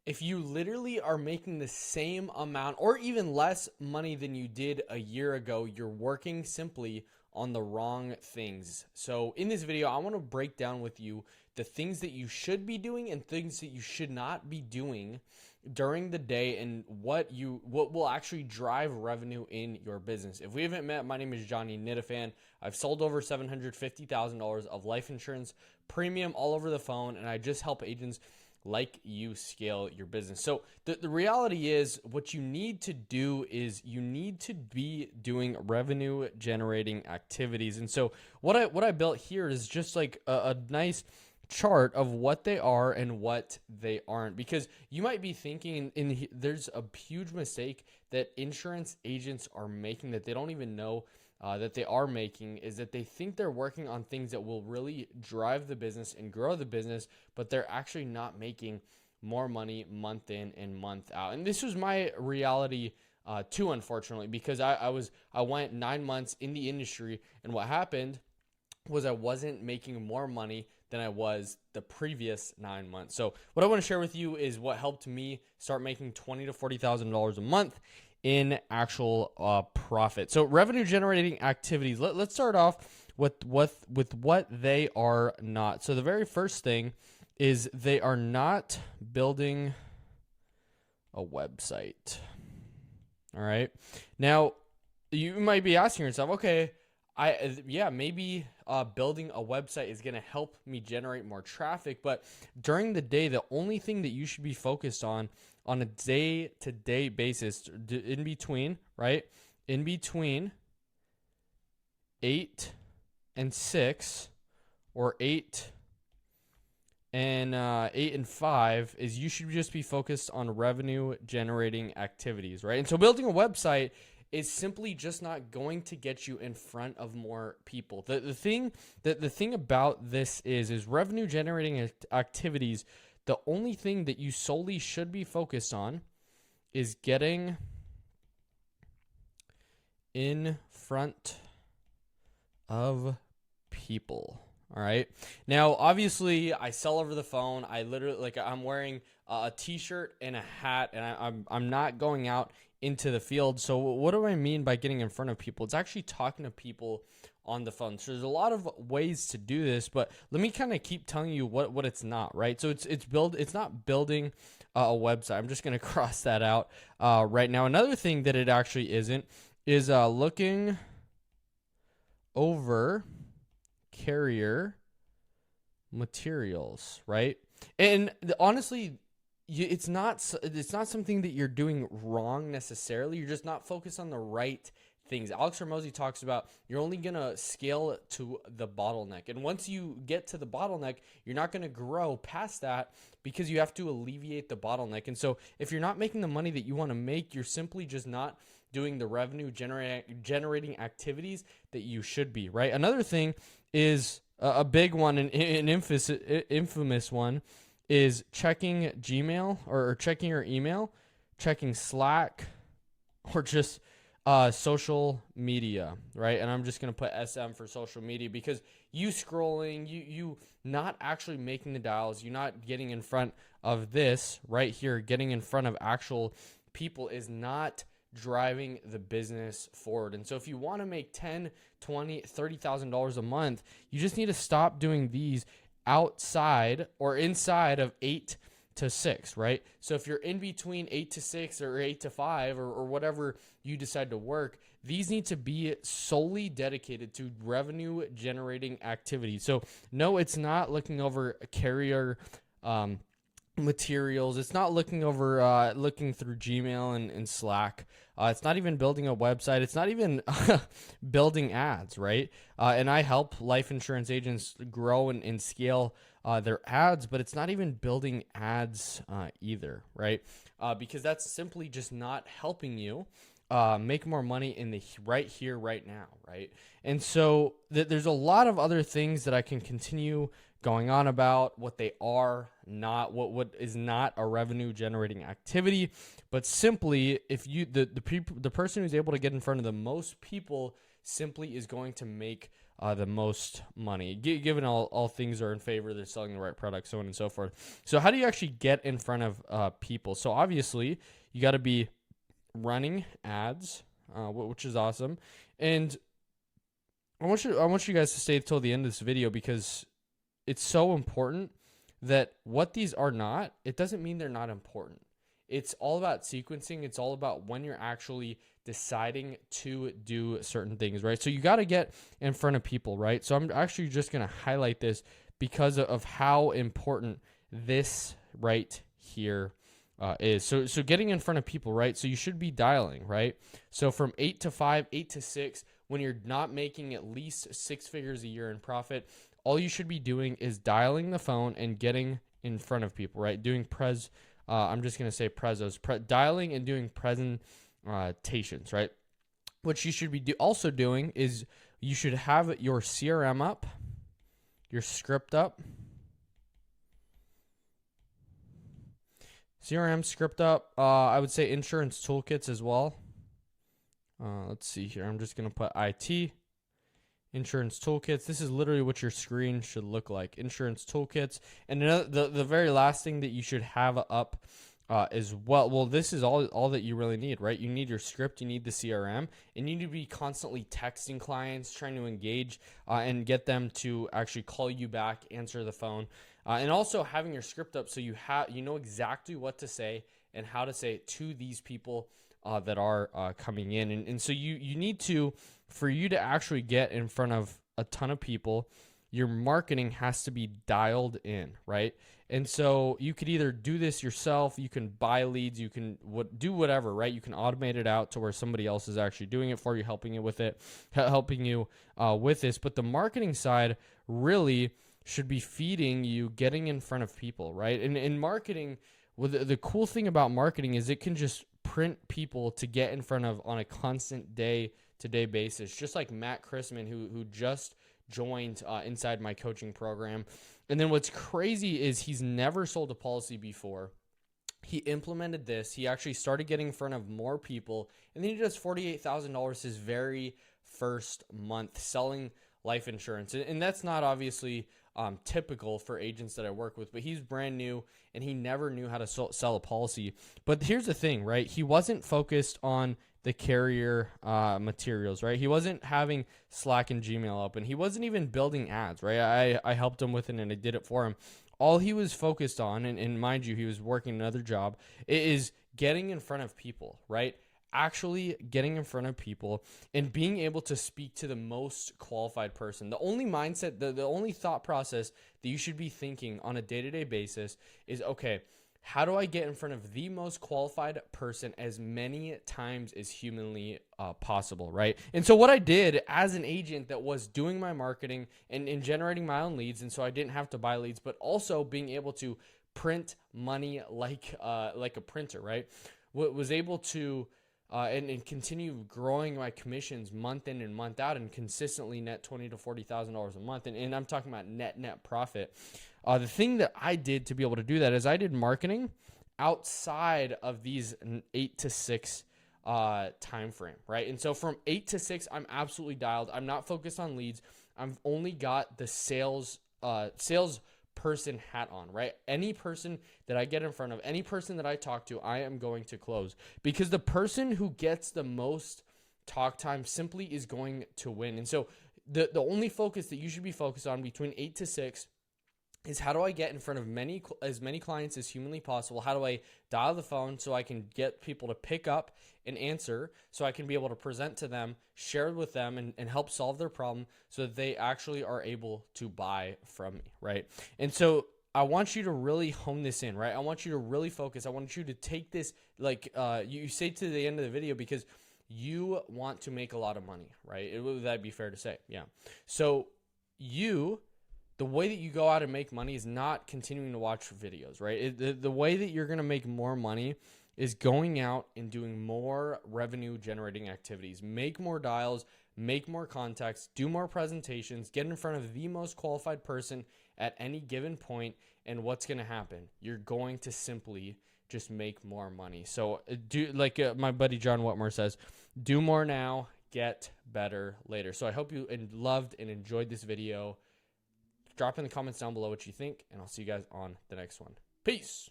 if you literally are making the same amount or even less money than you did a year ago, you're working simply on the wrong things. So in this video, I want to break down with you the things that you should be doing and things that you should not be doing during the day, and what will actually drive revenue in your business. If we haven't met, my name is Johnny Nitafan. I've sold over $750,000 of life insurance premium all over the phone, and I just help agents like you scale your business. So the reality is, what you need to do is you need to be doing revenue generating activities. And so what I built here is just like a nice chart of what they are and what they aren't, because you might be thinking there's a huge mistake that insurance agents are making that they don't even know that they are making, is that they think they're working on things that will really drive the business and grow the business, but they're actually not making more money month in and month out. And this was my reality too, unfortunately, because I went 9 months in the industry, and what happened was I wasn't making more money than I was the previous 9 months. So what I want to share with you is what helped me start making $20,000 to $40,000 a month in actual profit. So revenue generating activities. Let's start off with what they are not. So the very first thing is they are not building a website. All right. Now you might be asking yourself, okay, maybe building a website is going to help me generate more traffic. But during the day, the only thing that you should be focused on a day-to-day basis, in between 8 and 6, or 8 and 5, is you should just be focused on revenue generating activities, right? And so building a website is simply just not going to get you in front of more people. The thing about this is revenue generating activities. The only thing that you solely should be focused on is getting in front of people. All right. Now, obviously, I sell over the phone. I literally, I'm wearing a t-shirt and a hat, and I'm not going out into the field. So what do I mean by getting in front of people? It's actually talking to people on the phone. So there's a lot of ways to do this, but let me kind of keep telling you what it's not, right? So it's not building a website. I'm just going to cross that out right now. Another thing that it actually isn't is looking over carrier materials, right? And honestly, it's not something that you're doing wrong necessarily. You're just not focused on the right things. Alex Hormozi talks about you're only going to scale to the bottleneck. And once you get to the bottleneck, you're not going to grow past that, because you have to alleviate the bottleneck. And so if you're not making the money that you want to make, you're simply just not doing the revenue generating activities that you should be, right? Another thing is a big one, and an infamous one, is checking Gmail or checking your email, checking Slack, or just social media, right? And I'm just going to put SM for social media, because you scrolling, you not actually making the dials, you're not getting in front of this right here, getting in front of actual people, is not driving the business forward. And so if you want to make $10,000, $20,000, $30,000 a month, you just need to stop doing these outside or inside of 8 to 6, right? So if you're in between 8 to 6 or 8 to 5 or whatever you decide to work, these need to be solely dedicated to revenue generating activities. So no, it's not looking over carrier materials. It's not looking over looking through Gmail and Slack. It's not even building a website. It's not even building ads, right? And I help life insurance agents grow and scale their ads, but it's not even building ads either, right? Because that's simply just not helping you make more money in the right here, right now, right? And so there's a lot of other things that I can continue going on about, what they are not, what is not a revenue generating activity. But simply, if you the person who's able to get in front of the most people simply is going to make the most money, given all things are in favor, they're selling the right product, so on and so forth. So how do you actually get in front of people? So obviously you got to be running ads, which is awesome. And I want you guys to stay till the end of this video, because it's so important that what these are not, it doesn't mean they're not important. It's all about sequencing. It's all about when you're actually deciding to do certain things, right? So you got to get in front of people, right? So I'm actually just going to highlight this because of how important this right here is. So getting in front of people, right? So you should be dialing, right? So from 8 to 5, 8 to 6, when you're not making at least 6 figures a year in profit, all you should be doing is dialing the phone and getting in front of people, right? Doing I'm just going to say prezos, dialing and doing presentations, right? What you should be also doing is you should have your CRM up, your script up, CRM script up. I would say insurance toolkits as well. Let's see here. I'm just going to put IT, insurance toolkits. This is literally what your screen should look like. Insurance toolkits. And the very last thing that you should have up as well, this is all that you really need, right? You need your script, you need the CRM, and you need to be constantly texting clients, trying to engage and get them to actually call you back, answer the phone, and also having your script up so you know exactly what to say and how to say it to these people that are coming in. And so you need to, for you to actually get in front of a ton of people, your marketing has to be dialed in, right? And so you could either do this yourself, you can buy leads, you can do whatever, right? You can automate it out to where somebody else is actually doing it for you, helping you with this. But the marketing side really should be feeding you getting in front of people, right? And in marketing, the cool thing about marketing is it can just print people to get in front of on a constant day-to-day basis, just like Matt Chrisman, who just joined inside my coaching program. And then what's crazy is he's never sold a policy before. He implemented this. He actually started getting in front of more people, and then he does $48,000 his very first month selling life insurance. And that's not obviously typical for agents that I work with, but he's brand new and he never knew how to sell a policy. But here's the thing, right? He wasn't focused on the carrier materials, right? He wasn't having Slack and Gmail open. He wasn't even building ads, right? I helped him with it and I did it for him. All he was focused on, and mind you, he was working another job, is getting in front of people, right? Actually getting in front of people and being able to speak to the most qualified person. The only mindset, the only thought process that you should be thinking on a day-to-day basis is, okay, how do I get in front of the most qualified person as many times as humanly possible, right? And so what I did as an agent that was doing my marketing and generating my own leads, and so I didn't have to buy leads, but also being able to print money like a printer, right? Was able to and continue growing my commissions month in and month out and consistently net $20,000 to $40,000 a month. And I'm talking about net profit. The thing that I did to be able to do that is I did marketing outside of these 8 to 6 time frame, right? And so from 8 to 6, I'm absolutely dialed. I'm not focused on leads. I've only got the sales person hat on, right? Any person that I get in front of, any person that I talk to, I am going to close, because the person who gets the most talk time simply is going to win. And so the only focus that you should be focused on between 8 to 6 is, how do I get in front of as many clients as humanly possible? How do I dial the phone so I can get people to pick up and answer, so I can be able to present to them, share with them, and help solve their problem so that they actually are able to buy from me, right? And so I want you to really hone this in, right? I want you to really focus. I want you to take this, like you say, to the end of the video, because you want to make a lot of money, right? Would that be fair to say? Yeah. So the way that you go out and make money is not continuing to watch videos, right? The way that you're going to make more money is going out and doing more revenue generating activities. Make more dials, make more contacts, do more presentations, get in front of the most qualified person at any given point. And what's going to happen? You're going to simply just make more money. So do like my buddy John Whitmore says, do more now, get better later. So I hope you loved and enjoyed this video. Drop in the comments down below what you think, and I'll see you guys on the next one. Peace.